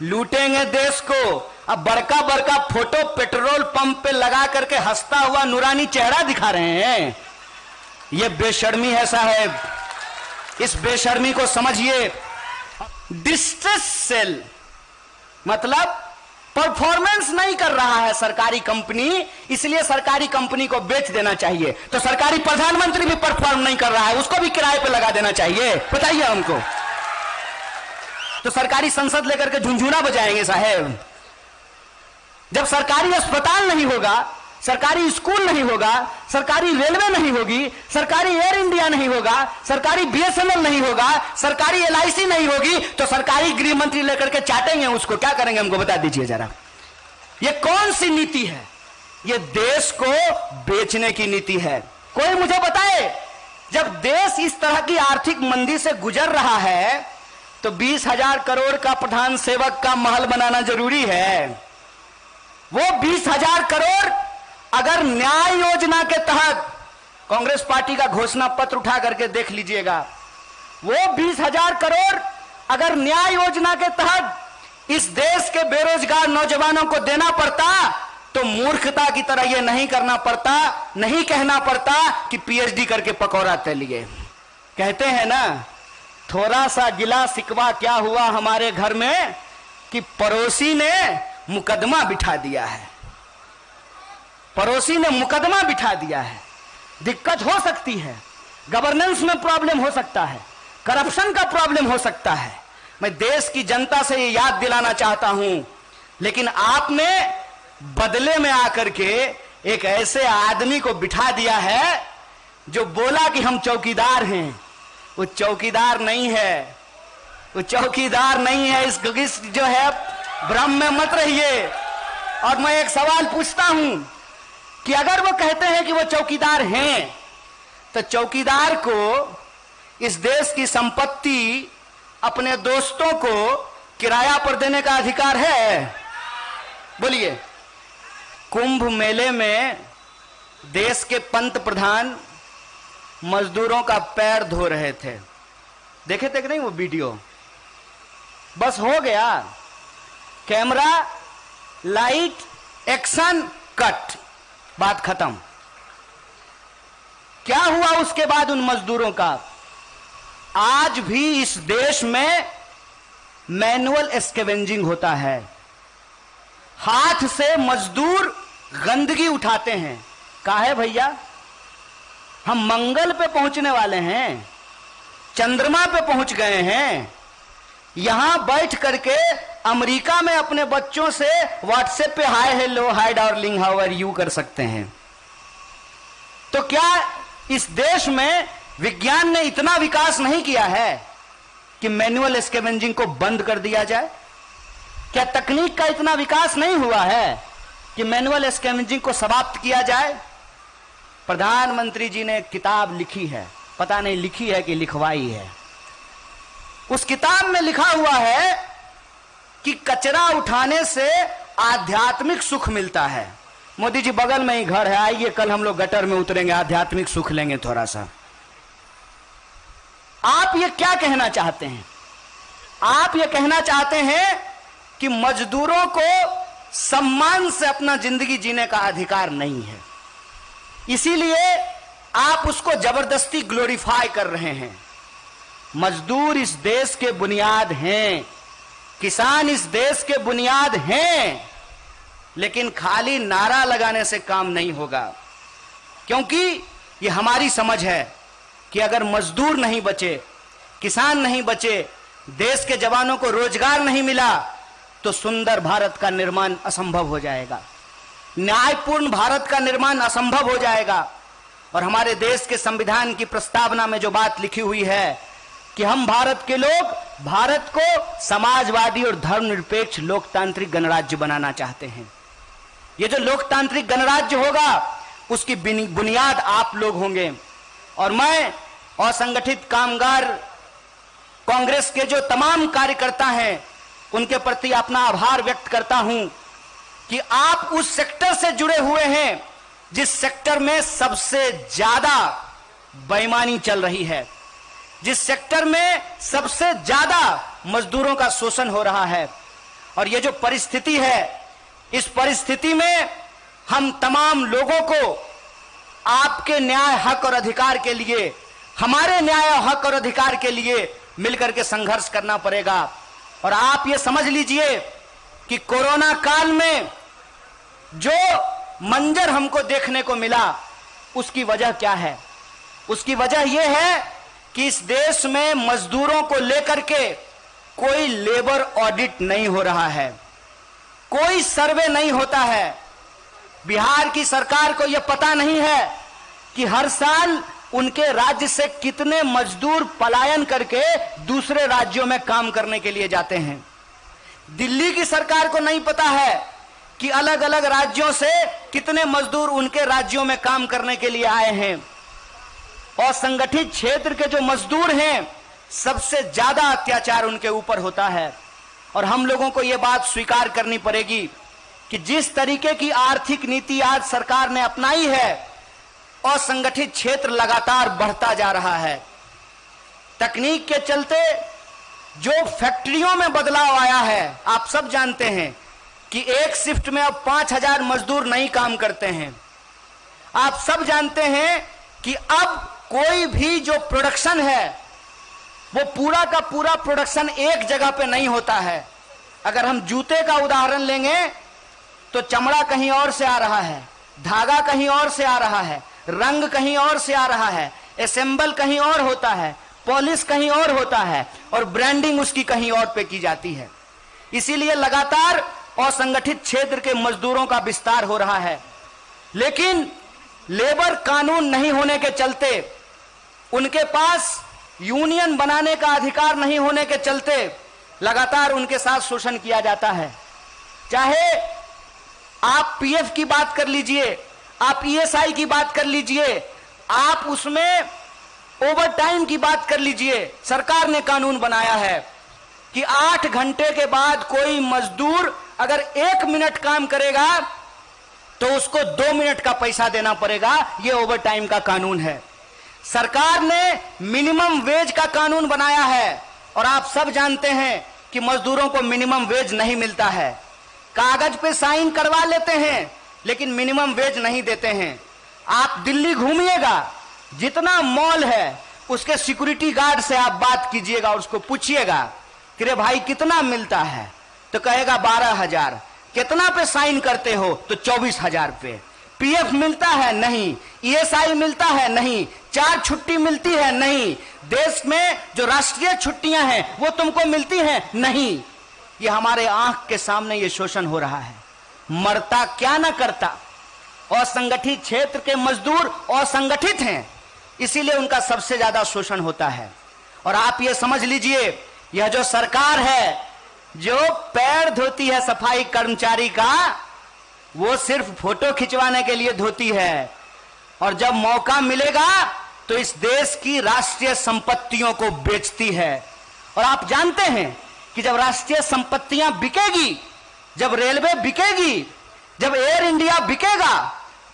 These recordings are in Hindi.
लूटेंगे देश को। अब बड़का बड़का फोटो पेट्रोल पंप पे लगा करके हंसता हुआ नूरानी चेहरा दिखा रहे हैं। यह बेशर्मी है साहब, इस बेशर्मी को समझिए। डिस्ट्रेस सेल मतलब परफॉर्मेंस नहीं कर रहा है सरकारी कंपनी, इसलिए सरकारी कंपनी को बेच देना चाहिए। तो सरकारी प्रधानमंत्री भी परफॉर्म नहीं कर रहा है, उसको भी किराए पे लगा देना चाहिए। बताइए हमको। तो सरकारी संसद लेकर के झुंझुना बजाएंगे साहेब। जब सरकारी अस्पताल नहीं होगा, सरकारी स्कूल नहीं होगा, सरकारी रेलवे नहीं होगी, सरकारी एयर इंडिया नहीं होगा, सरकारी बीएसएनएल नहीं होगा, सरकारी एलआईसी नहीं होगी, तो सरकारी गृह मंत्री लेकर के चाटेंगे उसको। क्या करेंगे हमको बता दीजिए जरा। ये कौन सी नीति है? ये देश को बेचने की नीति है। कोई मुझे बताए, जब देश इस तरह की आर्थिक मंदी से गुजर रहा है तो 20,000 करोड़ का प्रधान सेवक का महल बनाना जरूरी है। वो 20,000 करोड़ अगर न्याय योजना के तहत, कांग्रेस पार्टी का घोषणा पत्र उठा करके देख लीजिएगा, वो 20,000 करोड़ अगर न्याय योजना के तहत इस देश के बेरोजगार नौजवानों को देना पड़ता तो मूर्खता की तरह यह नहीं करना पड़ता, नहीं कहना पड़ता कि पीएचडी करके पकौड़ा तलिए। कहते हैं ना, थोड़ा सा गिला सिकवा क्या हुआ हमारे घर में कि पड़ोसी ने मुकदमा बिठा दिया है। पड़ोसी ने मुकदमा बिठा दिया है। दिक्कत हो सकती है, गवर्नेंस में प्रॉब्लम हो सकता है, करप्शन का प्रॉब्लम हो सकता है। मैं देश की जनता से ये याद दिलाना चाहता हूं, लेकिन आपने बदले में आकर के एक ऐसे आदमी को बिठा दिया है जो बोला कि हम चौकीदार हैं। वो चौकीदार नहीं है, वो चौकीदार नहीं है। इस जो है भ्रम में मत रहिए। और मैं एक सवाल पूछता हूं कि अगर वो कहते हैं कि वो चौकीदार हैं, तो चौकीदार को इस देश की संपत्ति अपने दोस्तों को किराया पर देने का अधिकार है? बोलिए। कुंभ मेले में देश के पंत प्रधान मजदूरों का पैर धो रहे थे। देखे थे कि नहीं वो वीडियो? बस हो गया, कैमरा, लाइट, एक्शन, कट, बात खत्म। क्या हुआ उसके बाद उन मजदूरों का? आज भी इस देश में मैनुअल स्कैवेंजिंग होता है। हाथ से मजदूर गंदगी उठाते हैं। काहे भैया? हम मंगल पे पहुंचने वाले हैं, चंद्रमा पे पहुंच गए हैं, यहां बैठ करके अमेरिका में अपने बच्चों से व्हाट्सएप पे hi hello hi darling how are you कर सकते हैं। तो क्या इस देश में विज्ञान ने इतना विकास नहीं किया है कि मैनुअल स्कैवेंजिंग को बंद कर दिया जाए? क्या तकनीक का इतना विकास नहीं हुआ है कि मैनुअल स्कैवेंजिंग को समाप्त किया जाए? प्रधानमंत्री जी ने एक किताब लिखी है, पता नहीं लिखी है कि लिखवाई है। उस किताब में लिखा हुआ है कि कचरा उठाने से आध्यात्मिक सुख मिलता है। मोदी जी बगल में ही घर है, आइए कल हम लोग गटर में उतरेंगे, आध्यात्मिक सुख लेंगे थोड़ा सा। आप ये क्या कहना चाहते हैं? आप ये कहना चाहते हैं कि मजदूरों को सम्मान से अपना जिंदगी जीने का अधिकार नहीं है, इसीलिए आप उसको जबरदस्ती ग्लोरीफाई कर रहे हैं। मजदूर इस देश के बुनियाद हैं, किसान इस देश के बुनियाद हैं, लेकिन खाली नारा लगाने से काम नहीं होगा। क्योंकि ये हमारी समझ है कि अगर मजदूर नहीं बचे, किसान नहीं बचे, देश के जवानों को रोजगार नहीं मिला, तो सुंदर भारत का निर्माण असंभव हो जाएगा, न्यायपूर्ण भारत का निर्माण असंभव हो जाएगा। और हमारे देश के संविधान की प्रस्तावना में जो बात लिखी हुई है कि हम भारत के लोग भारत को समाजवादी और धर्मनिरपेक्ष लोकतांत्रिक गणराज्य बनाना चाहते हैं। ये जो लोकतांत्रिक गणराज्य होगा उसकी बुनियाद आप लोग होंगे। और मैं असंगठित कामगार कांग्रेस के जो तमाम कार्यकर्ता हैं उनके प्रति अपना आभार व्यक्त करता हूं कि आप उस सेक्टर से जुड़े हुए हैं जिस सेक्टर में सबसे ज्यादा बेईमानी चल रही है, जिस सेक्टर में सबसे ज्यादा मजदूरों का शोषण हो रहा है। और ये जो परिस्थिति है, इस परिस्थिति में हम तमाम लोगों को आपके न्याय, हक और अधिकार के लिए, हमारे न्याय, हक और अधिकार के लिए मिलकर के संघर्ष करना पड़ेगा। और आप ये समझ लीजिए कि कोरोना काल में जो मंजर हमको देखने को मिला, उसकी वजह क्या है? उसकी वजह यह है कि इस देश में मजदूरों को लेकर के कोई लेबर ऑडिट नहीं हो रहा है, कोई सर्वे नहीं होता है। बिहार की सरकार को यह पता नहीं है कि हर साल उनके राज्य से कितने मजदूर पलायन करके दूसरे राज्यों में काम करने के लिए जाते हैं। दिल्ली की सरकार को नहीं पता है कि अलग अलग राज्यों से कितने मजदूर उनके राज्यों में काम करने के लिए आए हैं। और संगठित क्षेत्र के जो मजदूर हैं, सबसे ज्यादा अत्याचार उनके ऊपर होता है। और हम लोगों को यह बात स्वीकार करनी पड़ेगी कि जिस तरीके की आर्थिक नीति आज सरकार ने अपनाई है, असंगठित क्षेत्र लगातार बढ़ता जा रहा है। तकनीक के चलते जो फैक्ट्रियों में बदलाव आया है, आप सब जानते हैं कि एक शिफ्ट में अब 5000 मजदूर नहीं काम करते हैं। आप सब जानते हैं कि अब कोई भी जो प्रोडक्शन है, वो पूरा का पूरा प्रोडक्शन एक जगह पे नहीं होता है। अगर हम जूते का उदाहरण लेंगे तो चमड़ा कहीं और से आ रहा है, धागा कहीं और से आ रहा है, रंग कहीं और से आ रहा है, असेंबल कहीं और होता है, पॉलिश कहीं और होता है, और ब्रांडिंग उसकी कहीं और पे की जाती है। इसीलिए लगातार असंगठित क्षेत्र के मजदूरों का विस्तार हो रहा है। लेकिन लेबर कानून नहीं होने के चलते, उनके पास यूनियन बनाने का अधिकार नहीं होने के चलते लगातार उनके साथ शोषण किया जाता है। चाहे आप पीएफ की बात कर लीजिए, आप ईएसआई की बात कर लीजिए, आप उसमें ओवर टाइम की बात कर लीजिए। सरकार ने कानून बनाया है कि 8 घंटे के बाद कोई मजदूर अगर 1 मिनट काम करेगा तो उसको 2 मिनट का पैसा देना पड़ेगा। यह ओवर टाइम का कानून है। सरकार ने मिनिमम वेज का कानून बनाया है, और आप सब जानते हैं कि मजदूरों को मिनिमम वेज नहीं मिलता है। कागज पे साइन करवा लेते हैं लेकिन मिनिमम वेज नहीं देते हैं। आप दिल्ली घूमिएगा, जितना मॉल है उसके सिक्योरिटी गार्ड से आप बात कीजिएगा, उसको पूछिएगा कि रे भाई कितना मिलता है, तो कहेगा 12,000। कितना पे साइन करते हो, तो 24,000 पे। पीएफ मिलता है? नहीं। ईएसआई मिलता है? नहीं। 4 छुट्टी मिलती है? नहीं। देश में जो राष्ट्रीय छुट्टियां हैं वो तुमको मिलती हैं? नहीं। ये हमारे आंख के सामने ये शोषण हो रहा है। मरता क्या ना करता। असंगठित क्षेत्र के मजदूर असंगठित हैं, इसीलिए उनका सबसे ज्यादा शोषण होता है। और आप ये समझ लीजिए, यह जो सरकार है जो पैर धोती है सफाई कर्मचारी का, वो सिर्फ फोटो खिंचवाने के लिए धोती है, और जब मौका मिलेगा तो इस देश की राष्ट्रीय संपत्तियों को बेचती है। और आप जानते हैं कि जब राष्ट्रीय संपत्तियां बिकेगी, जब रेलवे बिकेगी, जब एयर इंडिया बिकेगा,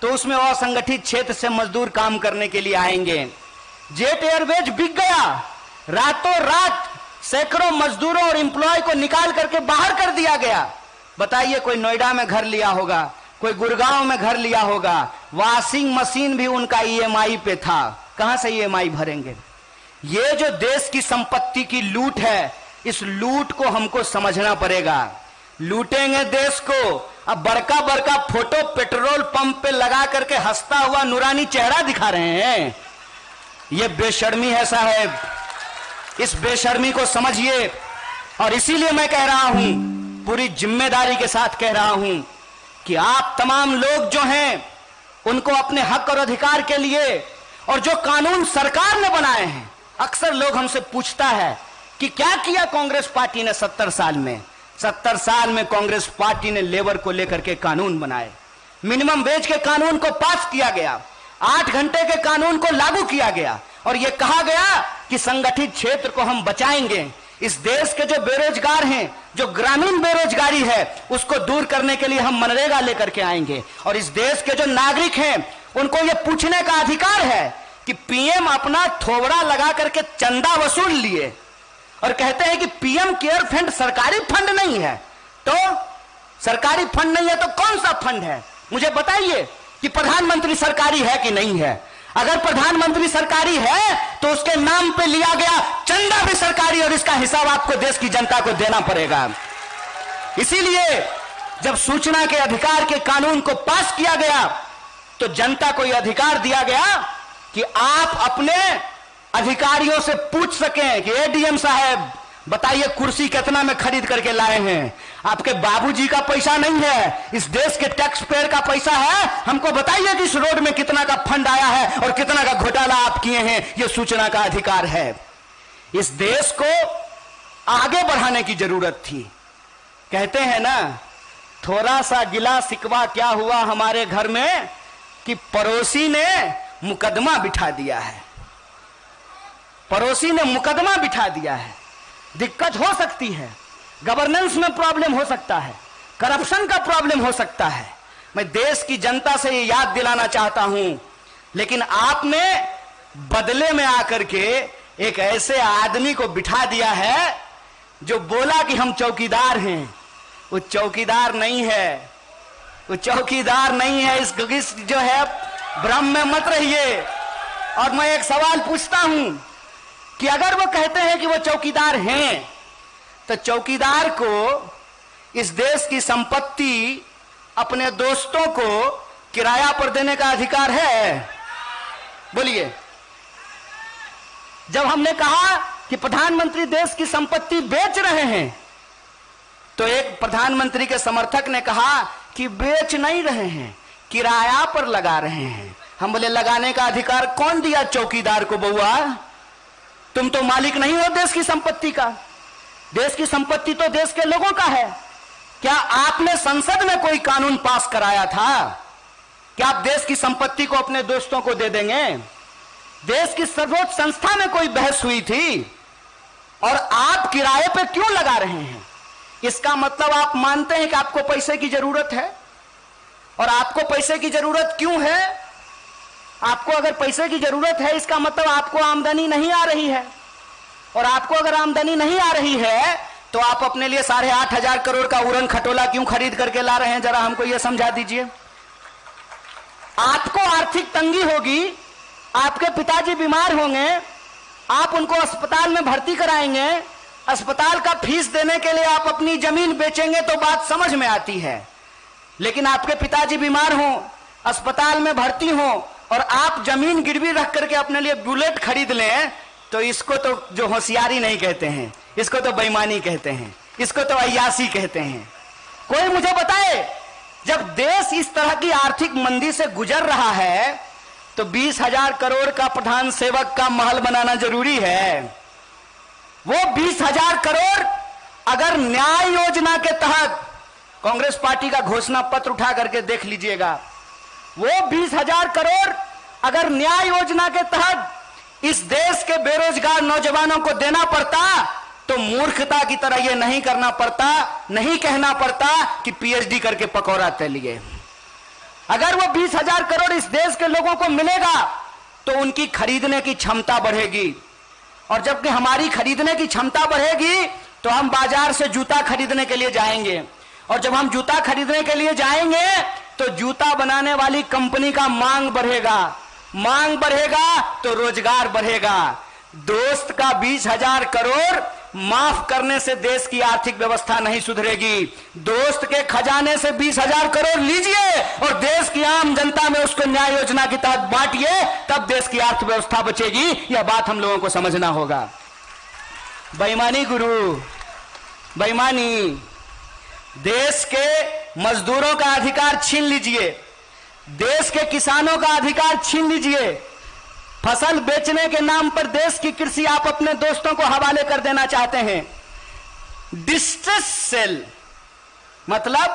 तो उसमें असंगठित क्षेत्र से मजदूर काम करने के लिए आएंगे। जेट एयरवेज बिक गया, रातों रात सैकड़ों मजदूरों और एम्प्लॉय को निकाल करके बाहर कर दिया गया। बताइए, कोई नोएडा में घर लिया होगा, कोई गुड़गांव में घर लिया होगा, वॉशिंग मशीन भी उनका ईएमआई पे था, कहां से ईएमआई भरेंगे? ये जो देश की संपत्ति की लूट है, इस लूट को हमको समझना पड़ेगा। लूटेंगे देश को। अब बड़का बड़का फोटो पेट्रोल पंप पे लगा करके हंसता हुआ नूरानी चेहरा दिखा रहे हैं। ये बेशर्मी है साहब, इस बेशर्मी को समझिए। और इसीलिए मैं कह रहा हूं, पूरी जिम्मेदारी के साथ कह रहा हूं कि आप तमाम लोग जो हैं, उनको अपने हक और अधिकार के लिए, और जो कानून सरकार ने बनाए हैं, अक्सर लोग हमसे पूछता है कि क्या किया कांग्रेस पार्टी ने 70 साल में। 70 साल में कांग्रेस पार्टी ने लेबर को लेकर के कानून बनाए, मिनिमम वेज के कानून को पास किया गया, 8 घंटे के कानून को लागू किया गया, और यह कहा गया कि संगठित क्षेत्र को हम बचाएंगे। इस देश के जो बेरोजगार हैं, जो ग्रामीण बेरोजगारी है, उसको दूर करने के लिए हम मनरेगा लेकर के आएंगे। और इस देश के जो नागरिक हैं, उनको यह पूछने का अधिकार है कि पीएम अपना थोबड़ा लगा करके चंदा वसूल लिए और कहते हैं कि पीएम केयर फंड सरकारी फंड नहीं है, तो सरकारी फंड नहीं है तो कौन सा फंड है? मुझे बताइए कि प्रधानमंत्री सरकारी है कि नहीं है। अगर प्रधानमंत्री सरकारी है तो उसके नाम पे लिया गया चंदा भी सरकारी, और इसका हिसाब आपको देश की जनता को देना पड़ेगा। इसीलिए जब सूचना के अधिकार के कानून को पास किया गया तो जनता को यह अधिकार दिया गया कि आप अपने अधिकारियों से पूछ सकें कि एडीएम साहब बताइए कुर्सी कितना में खरीद करके लाए हैं? आपके बाबूजी का पैसा नहीं है, इस देश के टैक्स पेयर का पैसा है। हमको बताइए कि इस रोड में कितना का फंड आया है और कितना का घोटाला आप किए हैं। यह सूचना का अधिकार है। इस देश को आगे बढ़ाने की जरूरत थी। कहते हैं ना, थोड़ा सा गिला शिकवा क्या हुआ हमारे घर में कि पड़ोसी ने मुकदमा बिठा दिया है। पड़ोसी ने मुकदमा बिठा दिया है। दिक्कत हो सकती है, गवर्नेंस में प्रॉब्लम हो सकता है, करप्शन का प्रॉब्लम हो सकता है। मैं देश की जनता से ये याद दिलाना चाहता हूं, लेकिन आपने बदले में आकर के एक ऐसे आदमी को बिठा दिया है जो बोला कि हम चौकीदार हैं। वो चौकीदार नहीं है, वो चौकीदार नहीं है। इस जो है भ्रम में मत रहिए। और मैं एक सवाल पूछता हूं कि अगर वो कहते हैं कि वो चौकीदार हैं, तो चौकीदार को इस देश की संपत्ति अपने दोस्तों को किराया पर देने का अधिकार है? बोलिए। जब हमने कहा कि प्रधानमंत्री देश की संपत्ति बेच रहे हैं, तो एक प्रधानमंत्री के समर्थक ने कहा कि बेच नहीं रहे हैं, किराया पर लगा रहे हैं। हम बोले लगाने का अधिकार कौन दिया चौकीदार को? बउआ, तुम तो मालिक नहीं हो देश की संपत्ति का। देश की संपत्ति तो देश के लोगों का है। क्या आपने संसद में कोई कानून पास कराया था? क्या आप देश की संपत्ति को अपने दोस्तों को दे देंगे? देश की सर्वोच्च संस्था में कोई बहस हुई थी? और आप किराए पे क्यों लगा रहे हैं? इसका मतलब आप मानते हैं कि आपको पैसे की जरूरत है। और आपको पैसे की जरूरत क्यों है? आपको अगर पैसे की जरूरत है, इसका मतलब आपको आमदनी नहीं आ रही है। और आपको अगर आमदनी नहीं आ रही है तो आप अपने लिए 8,500 करोड़ का उड़न खटोला क्यों खरीद करके ला रहे हैं? जरा हमको यह समझा दीजिए। आपको आर्थिक तंगी होगी, आपके पिताजी बीमार होंगे, आप उनको अस्पताल में भर्ती कराएंगे, अस्पताल का फीस देने के लिए आप अपनी जमीन बेचेंगे तो बात समझ में आती है। लेकिन आपके पिताजी बीमार हों, अस्पताल में भर्ती हों और आप जमीन गिरवी रख करके अपने लिए बुलेट खरीद लें, तो इसको तो जो होशियारी नहीं कहते हैं, इसको तो बेईमानी कहते हैं, इसको तो अय्यासी कहते हैं। कोई मुझे बताए, जब देश इस तरह की आर्थिक मंदी से गुजर रहा है तो 20,000 करोड़ का प्रधान सेवक का महल बनाना जरूरी है। वो 20,000 करोड़ अगर न्याय योजना के तहत, कांग्रेस पार्टी का घोषणा पत्र उठा करके देख लीजिएगा, वो 20,000 करोड़ अगर न्याय योजना के तहत इस देश के बेरोजगार नौजवानों को देना पड़ता तो मूर्खता की तरह यह नहीं करना पड़ता, नहीं कहना पड़ता कि पीएचडी करके पकौड़ा तलिए। अगर वो 20,000 करोड़ इस देश के लोगों को मिलेगा तो उनकी खरीदने की क्षमता बढ़ेगी। और जबकि हमारी खरीदने की क्षमता बढ़ेगी तो हम बाजार से जूता खरीदने के लिए जाएंगे। और जब हम जूता खरीदने के लिए जाएंगे तो जूता बनाने वाली कंपनी का मांग बढ़ेगा, मांग बढ़ेगा तो रोजगार बढ़ेगा। दोस्त का 20,000 करोड़ माफ करने से देश की आर्थिक व्यवस्था नहीं सुधरेगी। दोस्त के खजाने से 20,000 करोड़ लीजिए और देश की आम जनता में उसको न्याय योजना के तहत बांटिए, तब देश की अर्थव्यवस्था बचेगी। यह बात हम लोगों को समझना होगा। बेईमानी गुरु, बेईमानी। देश के मजदूरों का अधिकार छीन लीजिए, देश के किसानों का अधिकार छीन लीजिए। फसल बेचने के नाम पर देश की कृषि आप अपने दोस्तों को हवाले कर देना चाहते हैं। डिस्ट्रेस सेल मतलब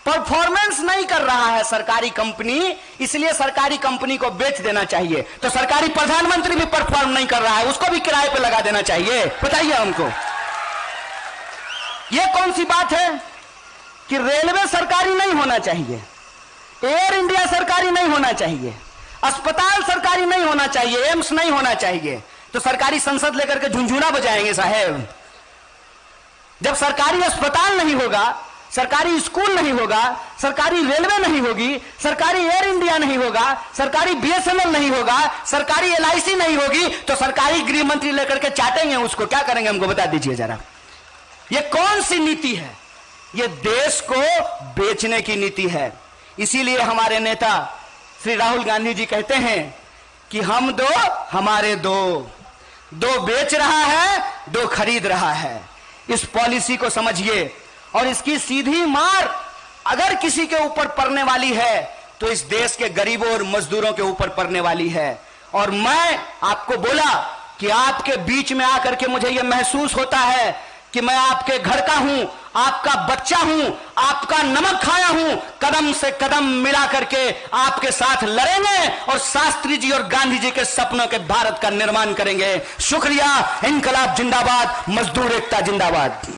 परफॉर्मेंस नहीं कर रहा है सरकारी कंपनी, इसलिए सरकारी कंपनी को बेच देना चाहिए। तो सरकारी प्रधानमंत्री भी परफॉर्म नहीं कर रहा है, उसको भी किराए पे लगा देना चाहिए। बताइए हमको, यह कौन सी बात है कि रेलवे सरकारी नहीं होना चाहिए, एयर इंडिया सरकारी नहीं होना चाहिए, अस्पताल सरकारी नहीं होना चाहिए, एम्स नहीं होना चाहिए, तो सरकारी संसद लेकर के झुंझुना बजाएंगे साहेब। जब सरकारी अस्पताल नहीं होगा, सरकारी स्कूल नहीं होगा, सरकारी रेलवे नहीं होगी, सरकारी एयर इंडिया नहीं होगा, सरकारी बीएसएनएल नहीं होगा, सरकारी एलआईसी नहीं होगी, तो सरकारी गृह मंत्री लेकर के चाटेंगे उसको, क्या करेंगे हमको बता दीजिए जरा। ये कौन सी नीति है? ये देश को बेचने की नीति है। इसीलिए हमारे नेता श्री राहुल गांधी जी कहते हैं कि हम दो हमारे दो, दो बेच रहा है, दो खरीद रहा है। इस पॉलिसी को समझिए, और इसकी सीधी मार अगर किसी के ऊपर पड़ने वाली है तो इस देश के गरीबों और मजदूरों के ऊपर पड़ने वाली है। और मैं आपको बोला कि आपके बीच में आकर के मुझे यह महसूस होता है कि मैं आपके घर का हूं, आपका बच्चा हूं, आपका नमक खाया हूं। कदम से कदम मिला करके आपके साथ लड़ेंगे और शास्त्री जी और गांधी जी के सपनों के भारत का निर्माण करेंगे। शुक्रिया। इनकलाब जिंदाबाद, मजदूर एकता जिंदाबाद।